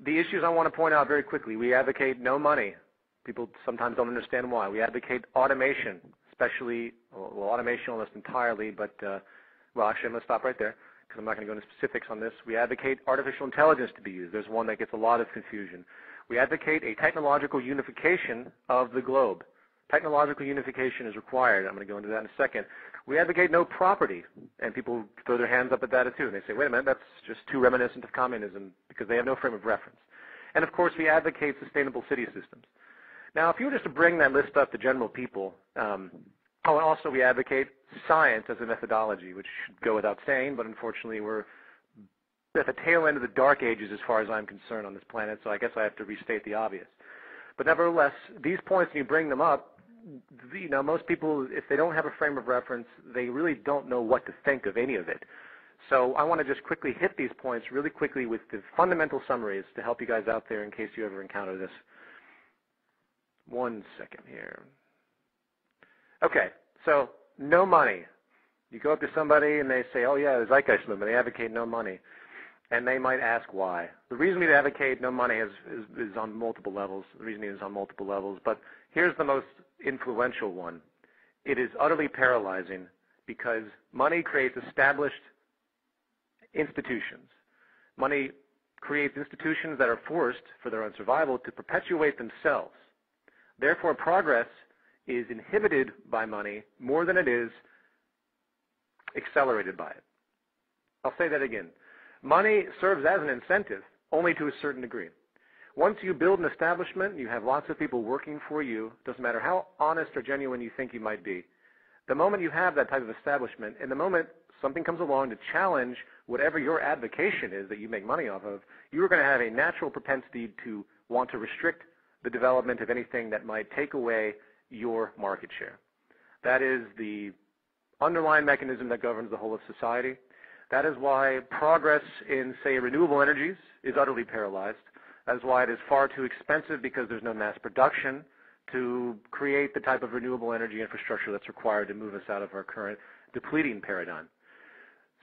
The issues I want to point out very quickly: we advocate no money. People sometimes don't understand why. We advocate automation, especially, well, automation almost entirely, but, well, actually, I'm going to stop right there because I'm not going to go into specifics on this. We advocate artificial intelligence to be used. There's one that gets a lot of confusion. We advocate a technological unification of the globe. Technological unification is required. I'm going to go into that in a second. We advocate no property, and people throw their hands up at that too, and they say, wait a minute, that's just too reminiscent of communism, because they have no frame of reference. And of course, we advocate sustainable city systems. Now, if you were just to bring that list up to general people, and also we advocate science as a methodology, which should go without saying, but unfortunately we're at the tail end of the dark ages as far as I'm concerned on this planet, so I guess I have to restate the obvious. But nevertheless, these points, when you bring them up, you know, most people, if they don't have a frame of reference, they really don't know what to think of any of it. So I want to just quickly hit these points really quickly with the fundamental summaries to help you guys out there in case you ever encounter this. 1 second here. Okay, so no money. You go up to somebody and they say, oh yeah, the Zeitgeist movement, they advocate no money. And they might ask why. The reason we advocate no money is on multiple levels. The reason is on multiple levels. But here's the most influential one. It is utterly paralyzing because money creates established institutions. Money creates institutions that are forced, for their own survival, to perpetuate themselves. Therefore, progress is inhibited by money more than it is accelerated by it. I'll say that again. Money serves as an incentive only to a certain degree. Once you build an establishment, you have lots of people working for you, doesn't matter how honest or genuine you think you might be. The moment you have that type of establishment, and the moment something comes along to challenge whatever your advocation is that you make money off of, you're going to have a natural propensity to want to restrict the development of anything that might take away your market share. That is the underlying mechanism that governs the whole of society. That is why progress in, say, renewable energies is utterly paralyzed. That is why it is far too expensive, because there's no mass production to create the type of renewable energy infrastructure that's required to move us out of our current depleting paradigm.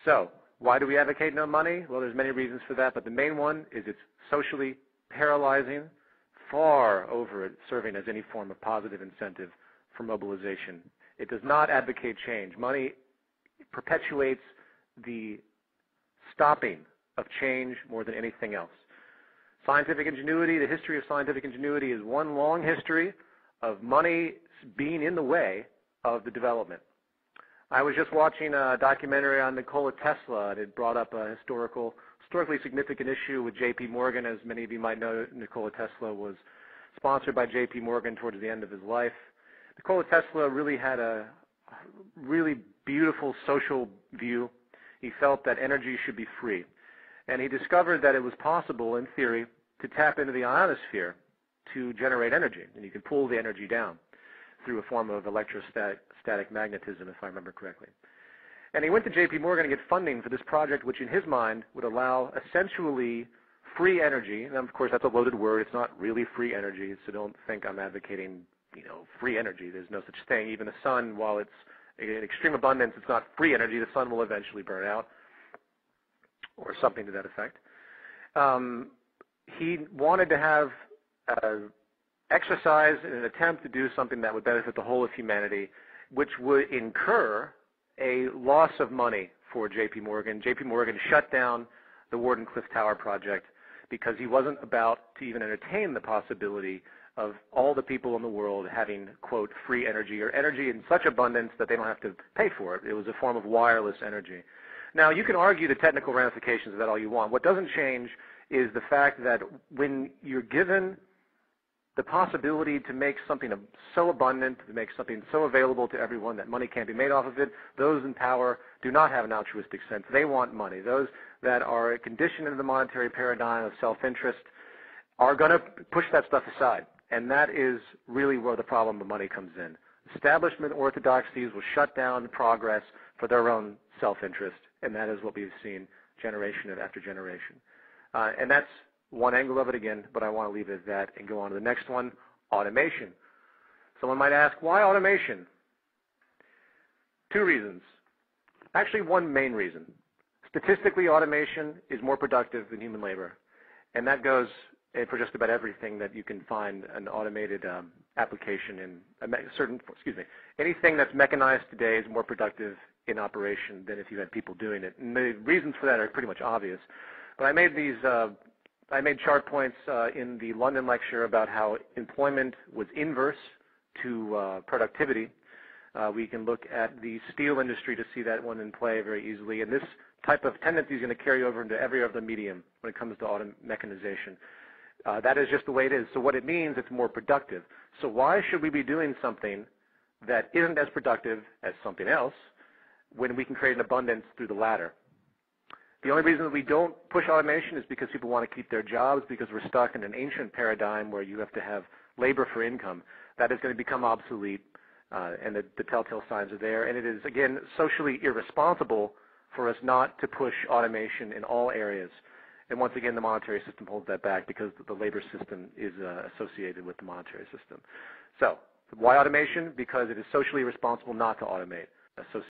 So, why do we advocate no money? Well, there's many reasons for that, but the main one is it's socially paralyzing, far over it serving as any form of positive incentive for mobilization. It does not advocate change. Money perpetuates the stopping of change more than anything else. Scientific ingenuity, the history of scientific ingenuity is one long history of money being in the way of the development. I was just watching a documentary on Nikola Tesla, and it brought up a historically significant issue with J.P. Morgan. As many of you might know, Nikola Tesla was sponsored by J.P. Morgan towards the end of his life. Nikola Tesla really had a really beautiful social view. He felt that energy should be free. And he discovered that it was possible, in theory, to tap into the ionosphere to generate energy. And you can pull the energy down through a form of electrostatic magnetism, if I remember correctly. And he went to J.P. Morgan to get funding for this project, which in his mind would allow essentially free energy. And of course, that's a loaded word. It's not really free energy, so don't think I'm advocating, free energy. There's no such thing. Even the sun, while it's in extreme abundance, it's not free energy. The sun will eventually burn out, or something to that effect. He wanted to have exercise in an attempt to do something that would benefit the whole of humanity, which would incur a loss of money for J.P. Morgan. J.P. Morgan shut down the Wardenclyffe Tower project because he wasn't about to even entertain the possibility of all the people in the world having, quote, free energy, or energy in such abundance that they don't have to pay for it. It was a form of wireless energy. Now, you can argue the technical ramifications of that all you want. What doesn't change is the fact that when you're given the possibility to make something so abundant, to make something so available to everyone that money can't be made off of it, those in power do not have an altruistic sense. They want money. Those that are conditioned into the monetary paradigm of self-interest are going to push that stuff aside. And that is really where the problem of money comes in. Establishment orthodoxies will shut down progress for their own self-interest, and that is what we've seen generation after generation. And that's one angle of it again, but I want to leave it at that and go on to the next one, automation. Someone might ask, why automation? Two reasons. Actually, one main reason. Statistically, automation is more productive than human labor. And that goes for just about everything that you can find an automated application in anything that's mechanized today is more productive in operation than if you had people doing it. And the reasons for that are pretty much obvious. But I made chart points in the London lecture about how employment was inverse to productivity. We can look at the steel industry to see that one in play very easily. And this type of tendency is going to carry over into every other medium when it comes to mechanization. That is just the way it is. So what it means, it's more productive. So why should we be doing something that isn't as productive as something else when we can create an abundance through the latter? The only reason that we don't push automation is because people want to keep their jobs, because we're stuck in an ancient paradigm where you have to have labor for income. That is going to become obsolete, and the telltale signs are there. And it is, again, socially irresponsible for us not to push automation in all areas. And once again, the monetary system holds that back because the labor system is associated with the monetary system. So why automation? Because it is socially responsible not to automate.